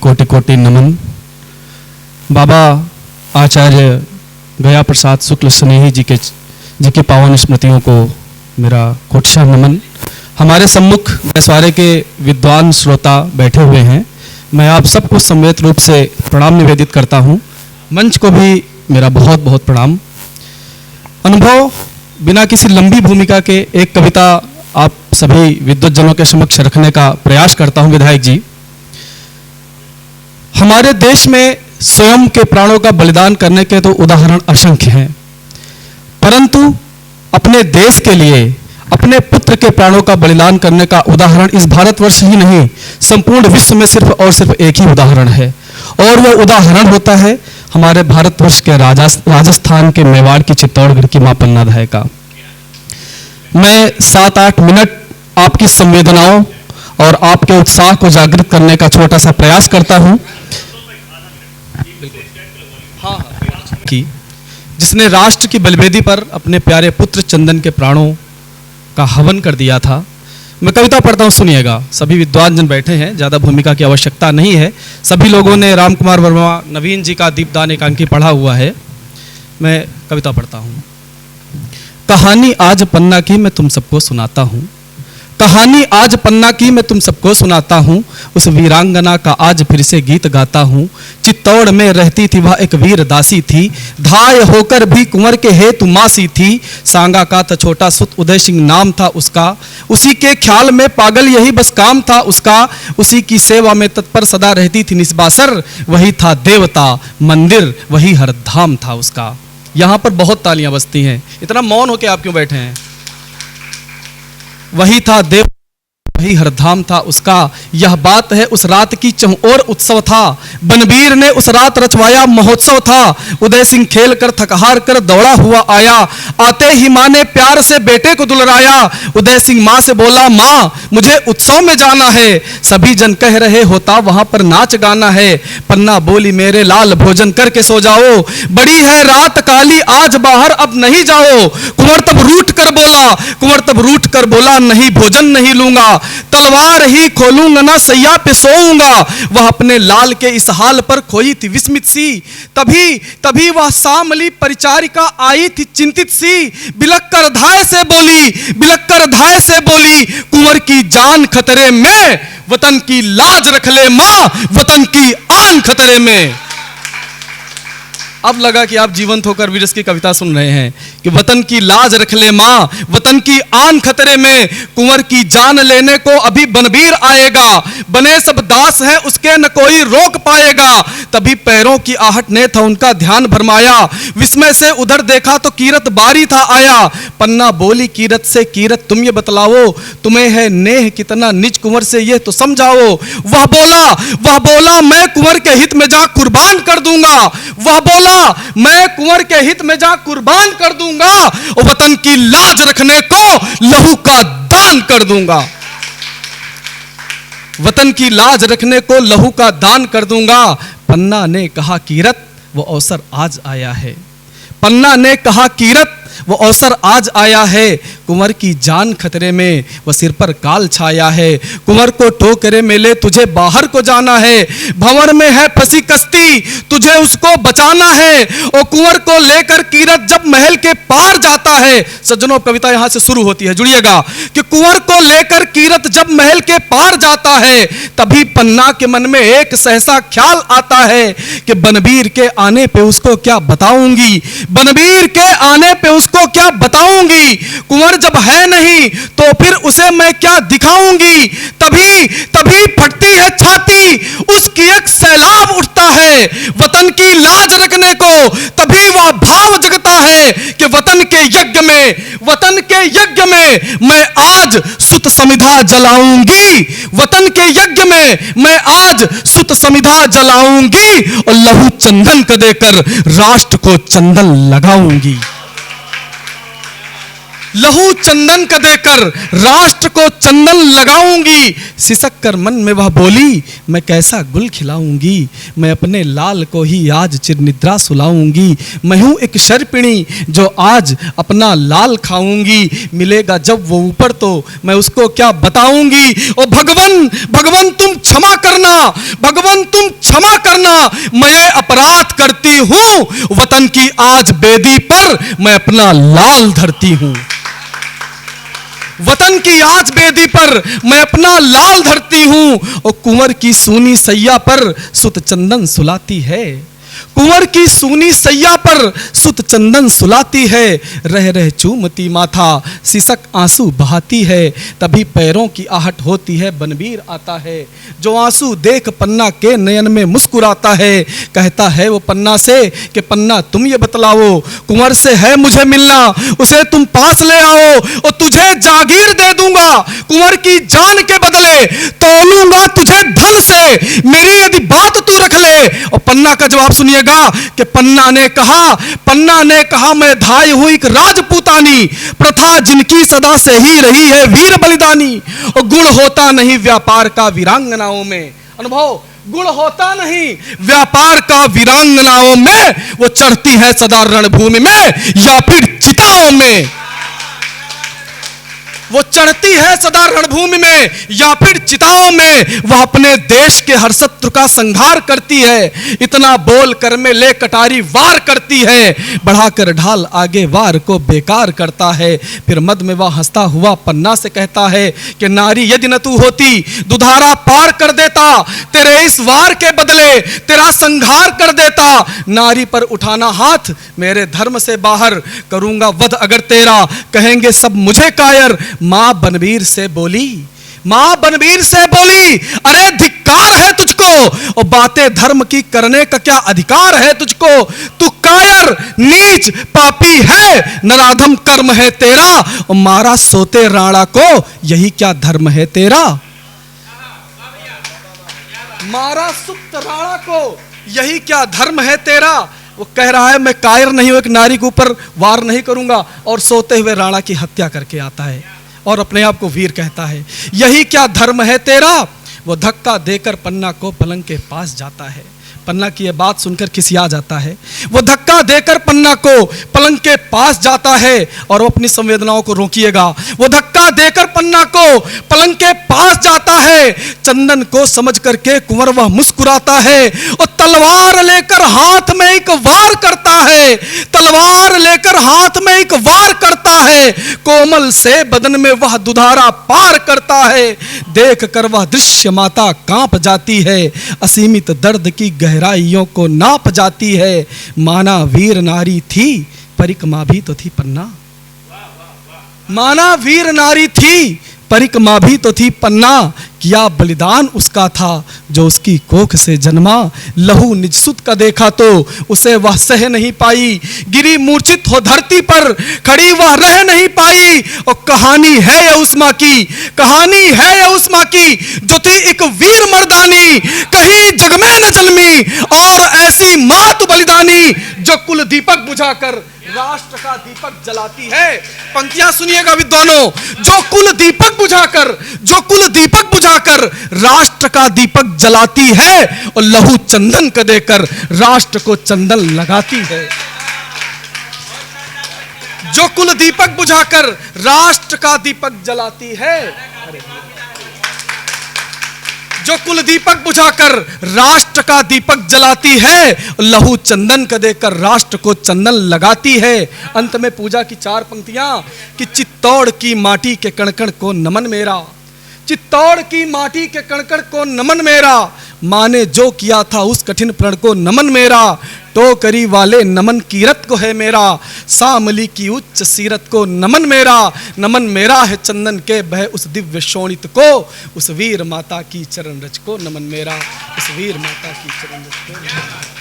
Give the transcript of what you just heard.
कोटि कोटि नमन। बाबा आचार्य गया प्रसाद शुक्ल स्नेही जी की पावन स्मृतियों को मेरा कोटिशा नमन। हमारे सम्मुख बैसवारे के विद्वान श्रोता बैठे हुए हैं, मैं आप सबको सम्मिलित रूप से प्रणाम निवेदित करता हूँ। मंच को भी मेरा बहुत बहुत प्रणाम। अनुभव बिना किसी लंबी भूमिका के एक कविता आप सभी विद्वज्जनों के समक्ष रखने का प्रयास करता हूँ। विधायक जी, हमारे देश में स्वयं के प्राणों का बलिदान करने के तो उदाहरण असंख्य हैं, परंतु अपने देश के लिए अपने पुत्र के प्राणों का बलिदान करने का उदाहरण इस भारतवर्ष ही नहीं, संपूर्ण विश्व में सिर्फ और सिर्फ एक ही उदाहरण है, और वह उदाहरण होता है हमारे भारतवर्ष के राजस्थान के मेवाड़ की चित्तौड़गढ़ की मां पन्नाधाय का। मैं 7-8 मिनट आपकी संवेदनाओं और आपके उत्साह को जागृत करने का छोटा सा प्रयास करता हूं। कि जिसने राष्ट्र की बलिवेदी पर अपने प्यारे पुत्र चंदन के प्राणों का हवन कर दिया था। मैं कविता पढ़ता हूं, सुनिएगा। सभी विद्वान जन बैठे हैं, ज़्यादा भूमिका की आवश्यकता नहीं है। सभी लोगों ने राम कुमार वर्मा, नवीन जी का दीपदान एकांकी पढ़ा हुआ है। मैं कविता पढ़ता हूं। कहानी आज पन्ना की मैं तुम सबको सुनाता हूं, कहानी आज पन्ना की मैं तुम सबको सुनाता हूं। उस वीरांगना का आज फिर से गीत गाता हूं। चित्तौड़ में रहती थी वह एक वीर दासी थी, धाय होकर भी कुंवर के हेतु मासी थी। सांगा का था छोटा सुत उदय सिंह नाम था उसका, उसी के ख्याल में पागल यही बस काम था उसका। उसी की सेवा में तत्पर सदा रहती थी निस्बासर, वही था देवता मंदिर वही हर धाम था उसका। यहां पर बहुत तालियां बजती हैं, इतना मौन होके आप क्यों बैठे हैं? वही था देव वही हर धाम था उसका। यह बात है उस रात की चहुओर उत्सव था, बनवीर ने उस रात रचवाया महोत्सव था। उदय सिंह खेल कर थकहार कर दौड़ा हुआ आया, आते ही माँ ने प्यार से बेटे को दुलराया। उदय सिंह माँ से बोला, माँ मुझे उत्सव में जाना है। सभी जन कह रहे होता वहां पर नाच गाना है। पन्ना बोली, मेरे लाल भोजन करके सो जाओ, बड़ी है रात काली आज बाहर अब नहीं जाओ। कुंवर तब रूठ कर बोला, नहीं भोजन नहीं लूंगा, तलवार ही खोलूंगा ना सैया पे सोऊंगा। वह अपने लाल के इस हाल पर खोई थी विस्मित सी, तभी वह सामली परिचारिका आई थी चिंतित सी। बिलक कर धाय से बोली, कुंवर की जान खतरे में, वतन की लाज रख ले मां, वतन की आन खतरे में। अब लगा कि आप जीवंत होकर वीरस की कविता सुन रहे हैं कि वतन की लाज रख ले मां, वतन की आन खतरे में। कुंवर की जान लेने को अभी बनवीर आएगा, बने सब दास है उसके न कोई रोक पाएगा। तभी पैरों की आहट ने था उनका ध्यान भरमाया, विस्मय से उधर देखा तो कीरत बारी था आया। पन्ना बोली कीरत से, कीरत तुम ये बतलाओ, तुम्हें है नेह कितना निज कुंवर से ये तो समझाओ। वह बोला मैं कुंवर के हित में जा कुर्बान कर दूंगा। वह बोला मैं कुंवर के हित में जा कुर्बान कर दूंगा, और वतन की लाज रखने को लहू का दान कर दूंगा। वतन की लाज रखने को लहू का दान कर दूंगा। पन्ना ने कहा कीरत वो अवसर आज आया है, पन्ना ने कहा कीरत वो अवसर आज आया है। कुंवर की जान खतरे में, वह सिर पर काल छाया है। कुंवर को टोकरे में ले तुझे बाहर को जाना है, भंवर में है फंसी कश्ती तुझे उसको बचाना है। और कुंवर को लेकर कीरत जब महल के पार जाता है, सज्जनों कविता यहां से शुरू होती है, जुड़िएगा, कि कुंवर को लेकर कीरत जब महल के पार जाता है, तभी पन्ना के मन में एक सहसा ख्याल आता है कि बनवीर के आने पे उसको क्या बताऊंगी, बनवीर के आने पे उसको क्या बताऊंगी। कुंवर जब है नहीं तो फिर उसे मैं क्या दिखाऊंगी। तभी फटती है छाती, उसकी एक सैलाब उठता है वतन की लाज रखने को। तभी वह भाव जगता है कि वतन के यज्ञ में मैं आज सुत समिधा जलाऊंगी, वतन के यज्ञ में मैं आज सुत समिधा जलाऊंगी, और लहू चंदन का देकर राष्ट्र को चंदन लगाऊंगी। लहू चंदन का देकर राष्ट्र को चंदन लगाऊंगी। सिसक कर मन में वह बोली, मैं कैसा गुल खिलाऊंगी, मैं अपने लाल को ही आज चिरनिद्रा सुलाऊंगी। मैं हूँ एक शर्पिणी जो आज अपना लाल खाऊंगी, मिलेगा जब वो ऊपर तो मैं उसको क्या बताऊंगी। ओ भगवन भगवन तुम क्षमा करना, भगवन तुम क्षमा करना, मैं ये अपराध करती हूं, वतन की आज बेदी पर मैं अपना लाल धरती हूं। वतन की आज बेदी पर मैं अपना लाल धरती हूं। और कुंवर की सूनी सैया पर सुत चंदन सुलाती है, कुंवर की सूनी सैया पर सुत चंदन सुलाती है। रह रह चूमती माथा सिसक आंसू बहाती है, तभी पैरों की आहट होती है बनवीर आता है। जो आंसू देख पन्ना के नयन में मुस्कुराता है, कहता है वो पन्ना से कि पन्ना तुम ये बतलाओ, कुंवर से है मुझे मिलना, उसे तुम पास ले आओ और तुझे जागीर दे दूंगा, कुंवर की जान के बदले तोलूंगा तुझे धन से, मेरी यदि बात तू रख ले। और पन्ना का जवाब सुनिएगा कि पन्ना ने कहा मैं धाई हुई एक राजपूतानी, प्रथा जिनकी सदा से ही रही है वीर बलिदानी। और गुण होता नहीं व्यापार का वीरांगनाओं में, अनुभव गुण होता नहीं व्यापार का वीरांगनाओं में, वो चढ़ती है सदा रणभूमि में या फिर चिताओं में, वो चढ़ती है सदा रणभूमि में या फिर चिताओं में। वह अपने देश के हर शत्रु का संहार करती है, इतना बोल कर में ले कटारी वार करती है, बढ़ाकर ढाल आगे वार को बेकार करता है। फिर मद में वह हंसता हुआ पन्ना से कहता है कि नारी यदि न तू होती दुधारा पार कर देता, तेरे इस वार के बदले तेरा संहार कर देता। नारी पर उठाना हाथ मेरे धर्म से बाहर, करूंगा वध अगर तेरा, कहेंगे सब मुझे कायर। मां बनवीर से बोली, मां बनवीर से बोली, अरे धिक्कार है तुझको, और बातें धर्म की करने का क्या अधिकार है तुझको, तू कायर नीच पापी है, नराधम कर्म है तेरा, और मारा सोते राणा को यही क्या धर्म है तेरा, मारा सुक्त राणा को यही क्या धर्म है तेरा। वो कह रहा है मैं कायर नहीं हूं, एक नारी के ऊपर वार नहीं करूंगा, और सोते हुए राणा की हत्या करके आता है और अपने आप को वीर कहता है, यही क्या धर्म है तेरा। वो धक्का देकर पन्ना को पलंग के पास जाता है, पन्ना की यह बात सुनकर खिसिया जाता है। वो धक्का देकर पन्ना को पलंग के पास जाता है और वो अपनी संवेदनाओं को रोकिएगा। वो धक्का देकर पन्ना को पलंग के पास जाता है, चंदन को समझ करके कुंवर वह मुस्कुराता है और तलवार लेकर हाथ में एक वार करता है, तलवार लेकर हाथ में एक वार करता है, कोमल से बदन में वह दुधारा पार करता है। देख कर वह दृश्य माता कांप जाती है, असीमित दर्द की गहराइयों को नाप जाती है। माना वीर नारी थी परिक मां भी तो थी पन्ना, माना वीर नारी थी परिक मां भी तो थी पन्ना, किया बलिदान उसका था जो उसकी कोख से जन्मा। लहू निज सुत का देखा तो उसे वह सह नहीं पाई, गिरी मूर्छित हो धरती पर खड़ी वह रह नहीं पाई। और कहानी है यह उस मां की, कहानी है यह उस मां की जो थी एक वीर मर्दानी, कहीं जग में न जन्मी और ऐसी मां तो बलिदानी, जो कुल दीपक बुझाकर राष्ट्र का दीपक जलाती है। पंक्तियां सुनिएगा विद्वानों, जो कुल दीपक बुझाकर, जो कुल दीपक बुझाकर राष्ट्र का दीपक जलाती है और लहू चंदन का देकर राष्ट्र को चंदन लगाती है। जो कुल दीपक बुझाकर राष्ट्र का दीपक जलाती है, जो कुल दीपक बुझाकर राष्ट्र का दीपक जलाती है, लहू चंदन का देकर राष्ट्र को चंदन लगाती है। अंत में पूजा की 4 पंक्तियां कि चित्तौड़ की माटी के कणकण को नमन मेरा, चित्तौड़ की माटी के कणकण को नमन मेरा, मां ने जो किया था उस कठिन प्रण को नमन मेरा, टोकरी वाले नमन कीरत को है मेरा, सामली की उच्च सीरत को नमन मेरा, नमन मेरा है चंदन के बह उस दिव्य शोणित को, उस वीर माता की चरण रज को नमन मेरा, उस वीर माता की चरण रज को।